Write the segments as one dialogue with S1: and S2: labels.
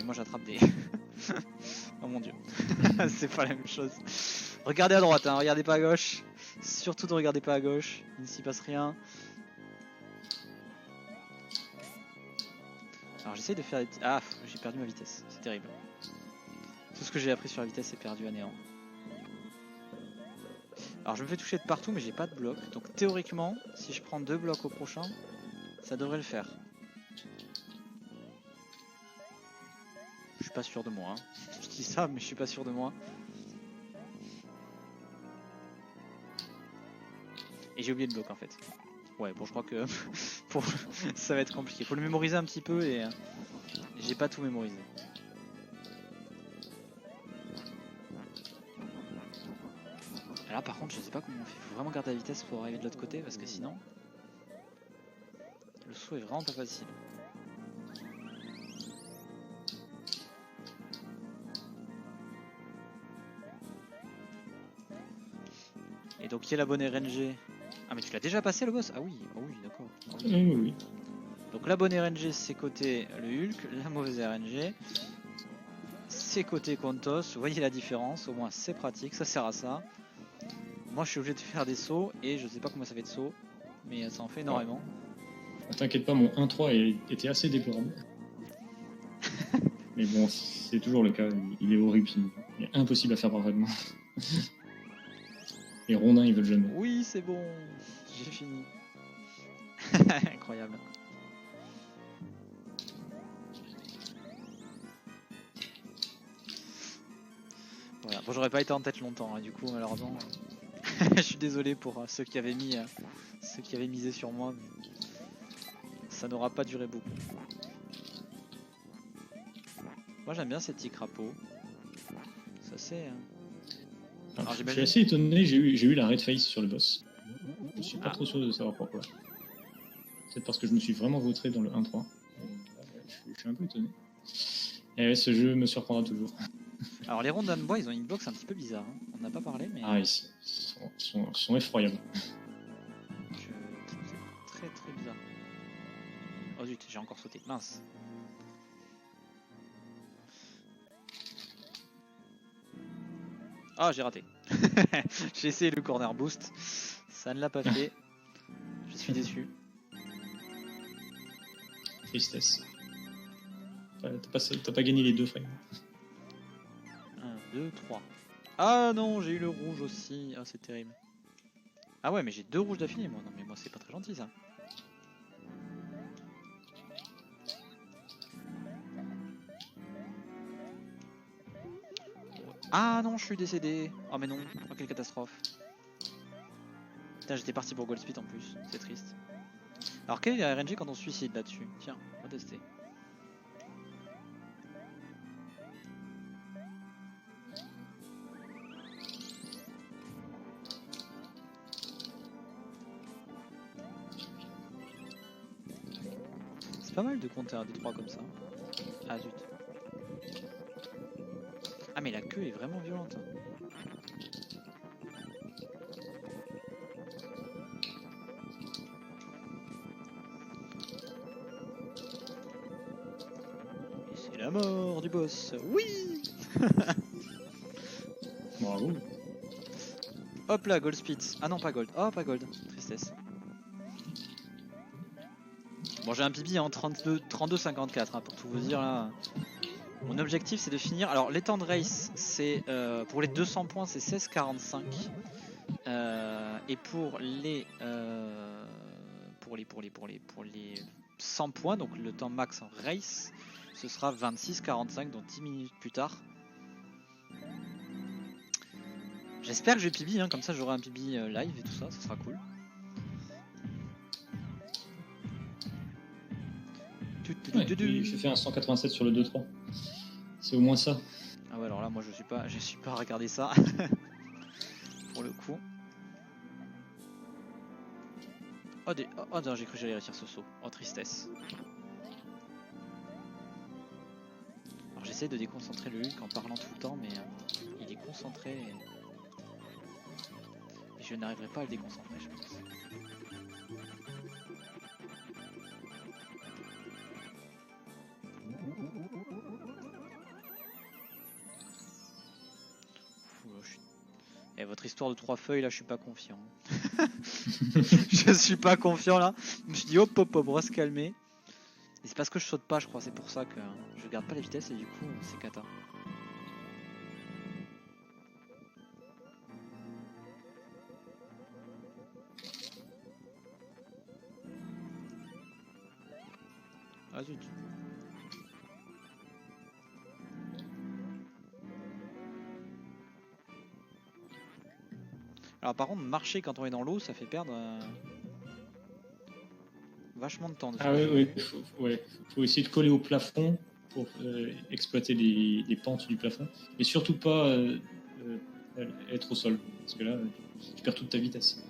S1: moi j'attrape des... Oh mon dieu, c'est pas la même chose. Regardez à droite, hein, regardez pas à gauche. Surtout ne regardez pas à gauche, il ne s'y passe rien. Alors j'essaye de faire des petits... Ah, j'ai perdu ma vitesse, c'est terrible. Tout ce que j'ai appris sur la vitesse est perdu à néant. Alors je me fais toucher de partout mais j'ai pas de bloc. Donc théoriquement, si je prends 2 blocs au prochain, ça devrait le faire. Je suis pas sûr de moi. Hein. Je dis ça mais je suis pas sûr de moi. Et j'ai oublié le bloc en fait. Ouais bon je crois que pour... ça va être compliqué. Faut le mémoriser un petit peu et j'ai pas tout mémorisé. Là par contre je sais pas comment on fait. Faut vraiment garder la vitesse pour arriver de l'autre côté parce que sinon le saut est vraiment pas facile. Et donc qui est la bonne RNG? Ah mais tu l'as déjà passé le boss? Ah oui, oh oui d'accord. Oh oui.
S2: Oui, oui.
S1: Donc la bonne RNG c'est côté le Hulk, la mauvaise RNG c'est côté Kontos. Vous voyez la différence, au moins c'est pratique, ça sert à ça. Moi je suis obligé de faire des sauts et je sais pas comment ça fait de sauts, mais ça en fait énormément.
S2: T'inquiète pas, mon 1-3 était assez déplorable. Mais bon, c'est toujours le cas, il est horrible, il est impossible à faire parfaitement. Les rondins ils veulent jamais.
S1: Oui c'est bon, j'ai fini. Incroyable. Voilà, bon j'aurais pas été en tête longtemps hein, du coup malheureusement. Je suis désolé pour ceux qui avaient misé sur moi, mais ça n'aura pas duré beaucoup. Moi j'aime bien ces petits crapauds. Ça c'est...
S2: Alors, je suis assez étonné, j'ai eu la red face sur le boss. Je suis pas trop sûr de savoir pourquoi. Peut-être parce que je me suis vraiment vautré dans le 1-3. Je suis un peu étonné. Et ouais, ce jeu me surprendra toujours.
S1: Alors les Rondon Bois ils ont une box un petit peu bizarre, hein. On n'a pas parlé mais...
S2: Ah ils sont effroyables.
S1: C'est très très bizarre. Oh zut, j'ai encore sauté, mince. Ah j'ai raté. J'ai essayé le corner boost, ça ne l'a pas fait. Je suis déçu.
S2: Tristesse. T'as pas gagné les 2 frames.
S1: 1, 2, 3. Ah non, j'ai eu le rouge aussi. Ah, c'est terrible. Ah ouais, mais j'ai 2 rouges d'affilée, moi. Non, mais moi, c'est pas très gentil, ça. Ah non, je suis décédé. Oh, mais non. Oh, quelle catastrophe. Putain, j'étais parti pour Goldspeed en plus. C'est triste. Alors, quelle est la RNG quand on se suicide là-dessus? Tiens, on va tester. C'est pas mal de compter 1, 2, 3 comme ça. Ah zut. Ah mais la queue est vraiment violente. Et c'est la mort du boss. Oui.
S2: Bravo.
S1: Hop là, gold speed. Ah non, pas gold. Oh, pas gold. Tristesse. Bon, j'ai un PB en 32-54 hein, pour tout vous dire là. Mon objectif c'est de finir. Alors, les temps de race, c'est pour les 200 points, c'est 16,45. Et pour les 100 points, donc le temps max en race, ce sera 26,45, donc 10 minutes plus tard. J'espère que je vais PB, hein, comme ça j'aurai un PB live et tout ça, ça sera cool.
S2: Ouais, j'ai fait un 187 sur le 2-3. C'est au moins ça.
S1: Ah ouais, alors là moi je suis pas à regarder ça. Pour le coup. Oh non, j'ai cru que j'allais réussir ce saut. Oh tristesse. Alors j'essaie de déconcentrer le Hulk en parlant tout le temps, mais il est concentré et je n'arriverai pas à le déconcentrer, je pense. Et votre histoire de 3 feuilles là, je suis pas confiant. Je suis pas confiant là. Je me suis dit hop hop hop, on va se calmer. Et c'est parce que je saute pas, je crois, c'est pour ça que je garde pas la vitesse et du coup c'est cata. Ah zut. Alors par contre, marcher quand on est dans l'eau, ça fait perdre vachement de temps.
S2: Ah oui, faut essayer de coller au plafond pour exploiter les pentes du plafond, mais surtout pas être au sol, parce que là, tu perds toute ta vitesse.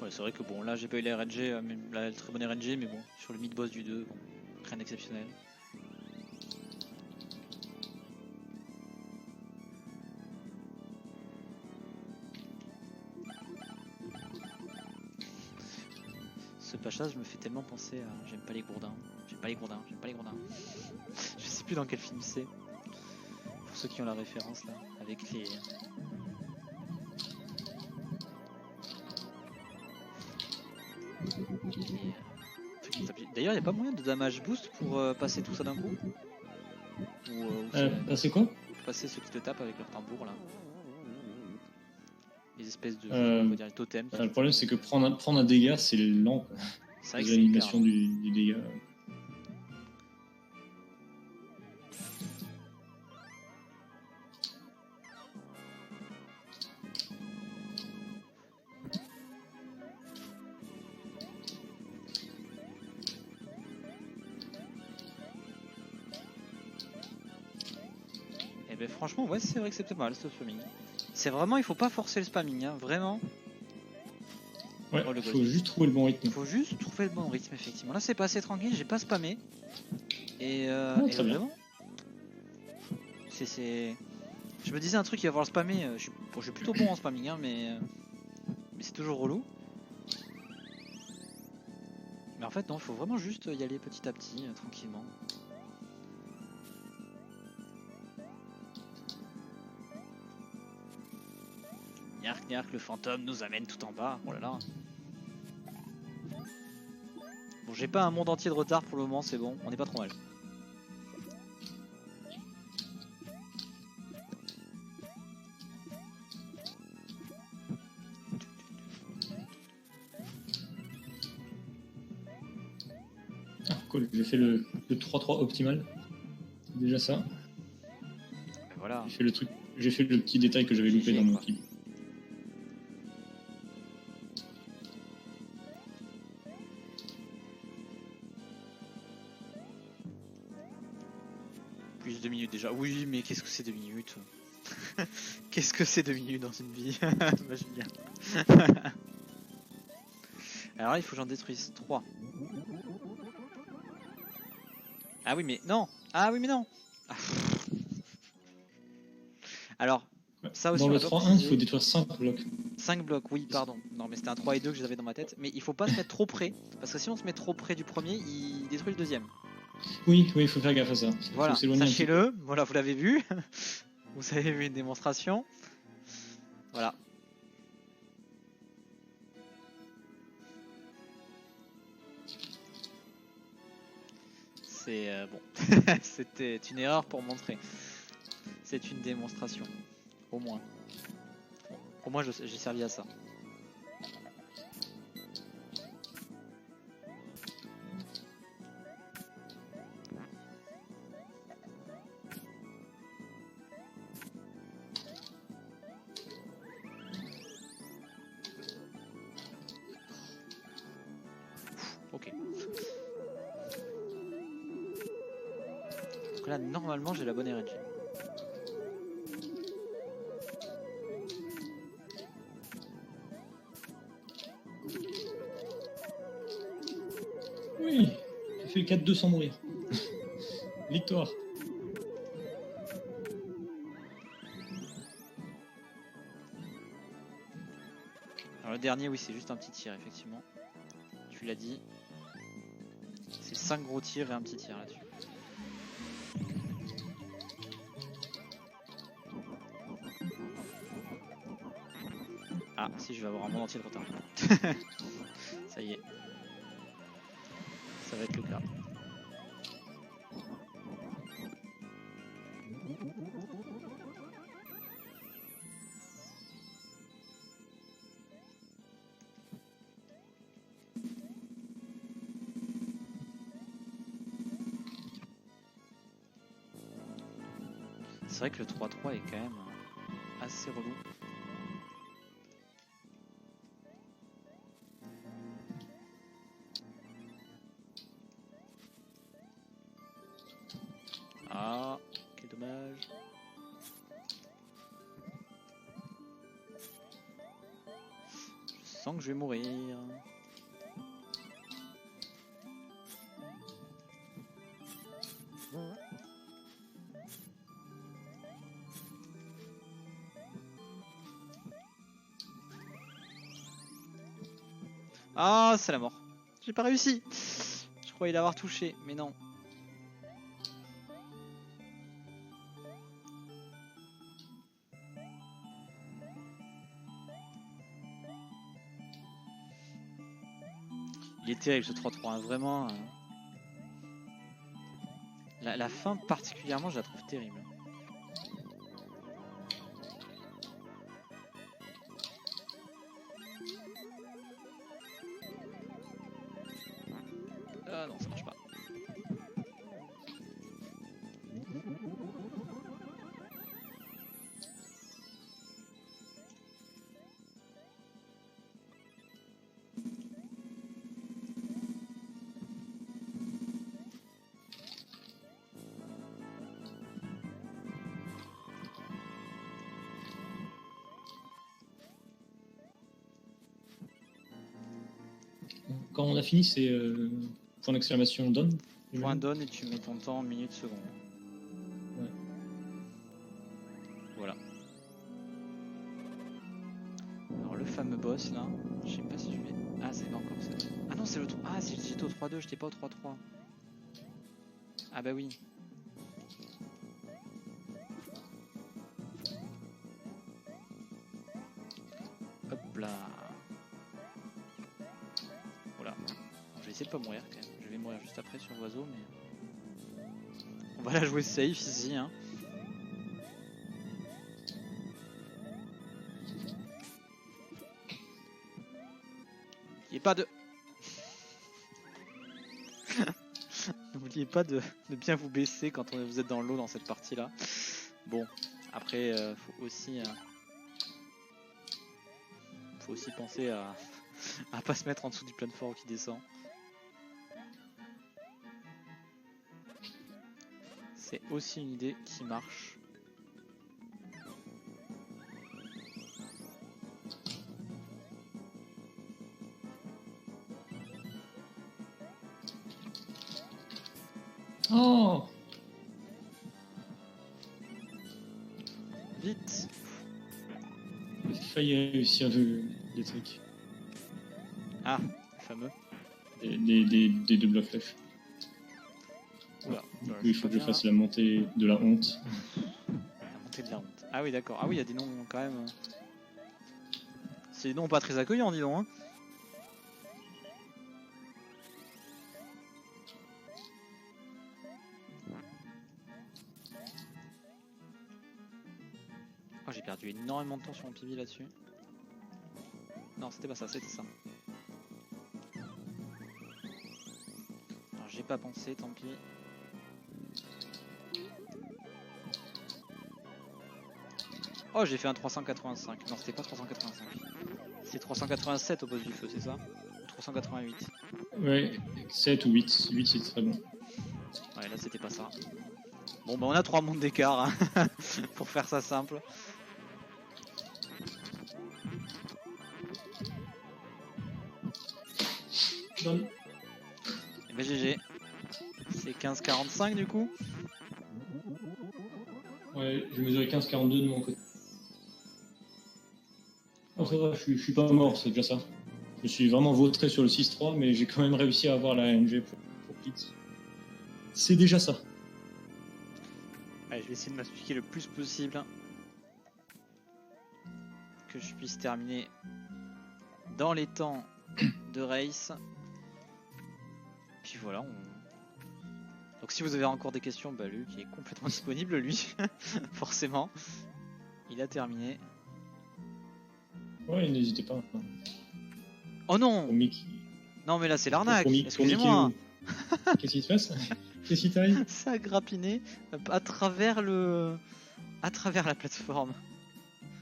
S1: Ouais, c'est vrai que bon, là j'ai pas eu la RNG, la très bonne RNG, mais bon, sur le mid-boss du 2, bon, rien d'exceptionnel. Ce passage me fait tellement penser à j'aime pas les gourdins, j'aime pas les gourdins, j'aime pas les gourdins. Je sais plus dans quel film c'est. Pour ceux qui ont la référence là, avec les. D'ailleurs, il n'y a pas moyen de damage boost pour passer tout ça d'un coup?
S2: Passer quoi?
S1: Passer ceux qui te tapent avec leur tambour là. Les espèces de on va dire, les totems.
S2: Le problème c'est que prendre un dégât c'est lent.
S1: C'est vrai que
S2: l'animation du dégât.
S1: Et ben franchement ouais c'est vrai que c'est pas mal ce spamming. C'est vraiment il faut pas forcer le spamming hein, vraiment.
S2: Ouais, faut juste trouver le bon rythme.
S1: Faut juste trouver le bon rythme effectivement. Là c'est pas assez tranquille, j'ai pas spammé. Et,
S2: très
S1: vraiment c'est... Je me disais un truc il va falloir spammer, je suis plutôt bon en spamming hein, mais c'est toujours relou. Mais en fait non, il faut vraiment juste y aller petit à petit, tranquillement. Niark niark, le fantôme nous amène tout en bas, oh là là. Bon j'ai pas un monde entier de retard pour le moment, c'est bon, on est pas trop mal.
S2: Ah cool, j'ai fait le 3-3 optimal. C'est déjà ça.
S1: Ben voilà.
S2: J'ai fait le petit détail que j'avais loupé dans mon team.
S1: Plus 2 minutes déjà. Oui, mais qu'est-ce que c'est 2 minutes? Qu'est-ce que c'est 2 minutes dans une vie? Imagine bien. Alors là, il faut que j'en détruise 3. Ah oui, mais non! Ah oui, mais non! Ah. Alors, ça aussi.
S2: Dans le 3-1, il faut détruire 5 blocs.
S1: 5 blocs, oui, pardon. Non, mais c'était un 3 et 2 que j'avais dans ma tête. Mais il faut pas se mettre trop près. Parce que si on se met trop près du premier, il détruit le deuxième.
S2: Oui, il faut faire gaffe à ça.
S1: Voilà, sachez-le. Voilà, vous l'avez vu. Vous avez vu une démonstration. Voilà. C'est bon. C'était une erreur pour montrer. C'est une démonstration. Au moins. Au moins, j'ai servi à ça. Ok. Donc là, normalement, j'ai la bonne RNG.
S2: Oui, j'ai fait le 4-2 sans mourir. Victoire.
S1: Alors, le dernier, oui, c'est juste un petit tir, effectivement. Tu l'as dit. C'est 5 gros tirs et un petit tir là-dessus. Ah, si, je vais avoir un monde entier de retard. Ça y est. Ça va être le cas. C'est vrai que le 3-3 est quand même assez relou. Ah, quel dommage. Je sens que je vais mourir. Ah, c'est la mort. J'ai pas réussi. Je croyais l'avoir touché, mais non. Il est terrible ce 3-3, hein, vraiment. La fin particulièrement, je la trouve terrible. Ah non, ça marche pas.
S2: Quand on a fini, c'est point d'exclamation done.
S1: Point donne et tu mets ton temps en minutes secondes.
S2: Ouais.
S1: Voilà. Alors le fameux boss là, je sais pas si je vais. Ah c'est pas encore ça. Ah non c'est le 3. Ah si j'étais au 3-2, j'étais pas au 3-3. Ah bah oui. Hop là. Voilà. Je vais essayer de pas mourir quand même. Je vais mourir juste après sur l'oiseau mais. On va la jouer safe ici hein. N'oubliez pas de... N'oubliez pas de bien vous baisser quand vous êtes dans l'eau dans cette partie là. Bon, après faut aussi penser à pas se mettre en dessous du plateforme qui descend. C'est aussi une idée qui marche.
S2: Oh!
S1: Vite!
S2: J'ai failli réussir les trucs.
S1: Ah, le fameux.
S2: Des deux blocs flèches.
S1: Oula,
S2: Du coup, il faut que je fasse la montée de la honte.
S1: La montée de la honte. Ah oui, d'accord. Ah oui, il y a des noms quand même. C'est des noms pas très accueillants, dis donc. Hein. Oh, j'ai perdu énormément de temps sur mon PB là-dessus. Non, c'était pas ça, c'était ça. Alors, j'ai pas pensé, tant pis. Oh, j'ai fait un 385. Non, c'était pas 385. C'est 387 au poste du feu, c'est ça? Ou 388?
S2: Ouais, 7 ou 8. 8 c'est très bon.
S1: Ouais, là c'était pas ça. Bon, bah on a 3 mondes d'écart hein, pour faire ça simple.
S2: Done.
S1: Et bah GG. C'est 15,45 du coup.
S2: Ouais, j'ai mesuré 15,42 de mon côté. Oh, ça va, je suis pas mort, c'est déjà ça. Je me suis vraiment vautré sur le 6-3, mais j'ai quand même réussi à avoir la RNG pour Blitz. C'est déjà ça.
S1: Allez, je vais essayer de m'expliquer le plus possible. Que je puisse terminer dans les temps de race. Puis voilà. Donc si vous avez encore des questions, bah Luc il est complètement disponible lui. Forcément. Il a terminé.
S2: Ouais, n'hésitez pas.
S1: Oh non! Non mais là c'est l'arnaque, excusez-moi.
S2: Qu'est-ce qui se passe? Qu'est-ce qui t'arrive?
S1: Ça a grappiné à travers la plateforme.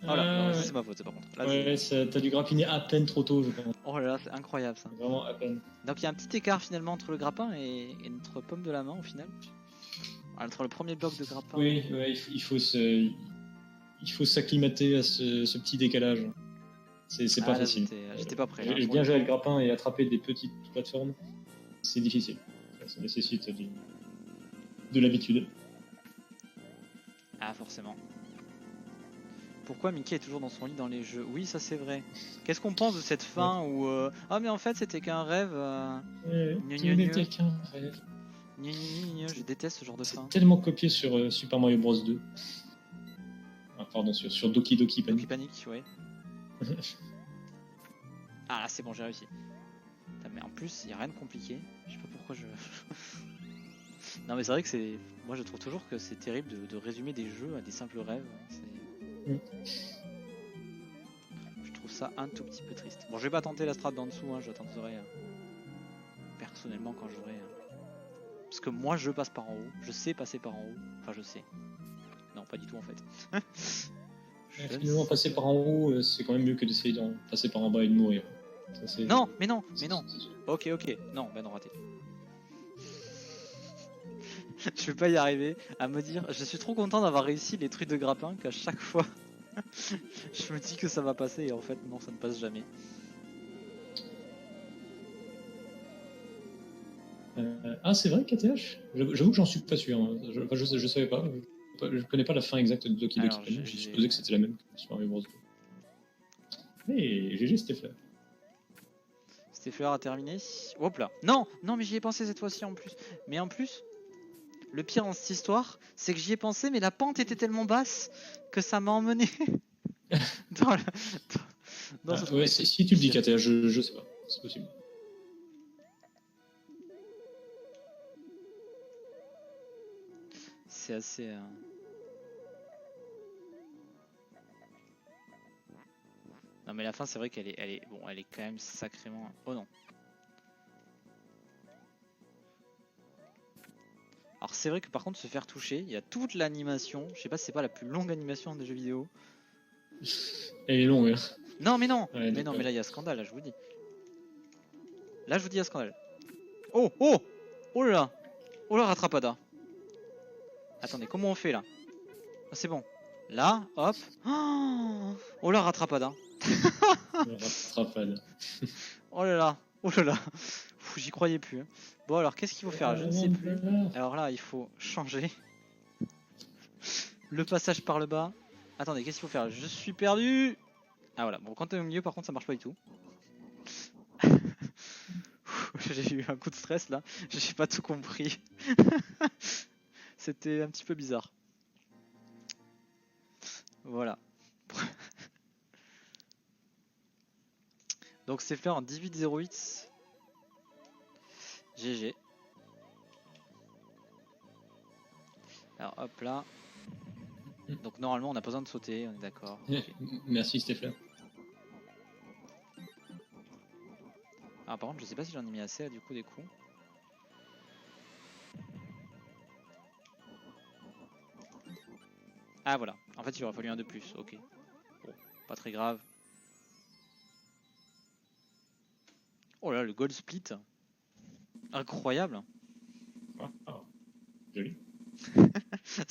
S1: Oh là, c'est ma faute, par contre. Là,
S2: ouais, t'as dû grappiner à peine trop tôt, je pense.
S1: Oh là là, c'est incroyable ça.
S2: Vraiment à peine.
S1: Donc il y a un petit écart finalement entre le grappin et notre pomme de la main au final. Entre le premier bloc de grappin.
S2: Oui, ouais, il faut s'acclimater à ce petit décalage. C'est pas facile.
S1: J'étais pas prêt.
S2: J'ai bien géré le grappin et attraper des petites plateformes, c'est difficile. Ça nécessite de l'habitude.
S1: Ah, forcément. Pourquoi Mickey est toujours dans son lit dans les jeux? Oui, ça c'est vrai. Qu'est-ce qu'on pense de cette fin où ah mais en fait c'était qu'un rêve.
S2: C'était qu'un rêve.
S1: Je déteste ce genre de fin.
S2: C'est tellement copié sur Super Mario Bros 2. Ah, pardon, sur Doki Doki Panic.
S1: Doki Panic, ouais. Ah là c'est bon, j'ai réussi. Mais en plus, il n'y a rien de compliqué. Je sais pas pourquoi je... Non mais c'est vrai que c'est... Moi je trouve toujours que c'est terrible de résumer des jeux à des simples rêves. Je trouve ça un tout petit peu triste. Bon, je vais pas tenter la strat d'en dessous, hein, je tenterai personnellement quand j'aurai... Parce que moi je passe par en haut, je sais passer par en haut. Enfin je sais. Non, pas du tout en fait.
S2: Finalement, passer par en haut, c'est quand même mieux que d'essayer de passer par en bas et de mourir. Ça,
S1: non. Ok, non, ben non, raté. Je vais pas y arriver à me dire. Je suis trop content d'avoir réussi les trucs de grappin qu'à chaque fois je me dis que ça va passer et en fait non, ça ne passe jamais.
S2: Ah, c'est vrai, KTH? J'avoue que j'en suis pas sûr. Hein. Je savais pas. Je connais pas la fin exacte de Doki Doki Panic. J'ai supposé que c'était la même que Super Mario Bros. Hey, GG Stéphane.
S1: Stéphane a terminé. Hop là. Non, mais j'y ai pensé cette fois-ci en plus. Mais en plus, le pire dans cette histoire, c'est que j'y ai pensé, mais la pente était tellement basse que ça m'a emmené dans ce
S2: ouais, si tu le dis, KTH, je sais pas. C'est possible.
S1: C'est assez... Non mais la fin c'est vrai qu'elle est quand même sacrément... Oh non. Alors c'est vrai que par contre se faire toucher, il y a toute l'animation. Je sais pas si c'est pas la plus longue animation des jeux vidéo.
S2: Elle est longue. Hein.
S1: Non mais non, ouais, mais là il y a scandale, là je vous dis. Là je vous dis il y a scandale. Oh là rattrapada. Attendez, comment on fait là? Ah, c'est bon. Là, hop. Oh là rattrapada.
S2: Rattrapade.
S1: Oh là là. J'y croyais plus. Hein. Bon alors qu'est-ce qu'il faut faire? Je ne sais plus. Alors là il faut changer. Le passage par le bas. Attendez, qu'est-ce qu'il faut faire? Je suis perdu. Ah voilà, bon quand t'es au milieu par contre ça marche pas du tout. J'ai eu un coup de stress là. J'ai pas tout compris. C'était un petit peu bizarre. Voilà. Donc c'est fait en 18-08. GG. Alors hop là. Donc normalement on n'a pas besoin de sauter, on est d'accord. Okay.
S2: Merci Stéphane.
S1: Ah par contre je sais pas si j'en ai mis assez là, du coup des coups. Ah voilà, en fait il aurait fallu un de plus, ok. Bon, pas très grave. Oh là, le gold split. Incroyable.
S2: Ah, joli.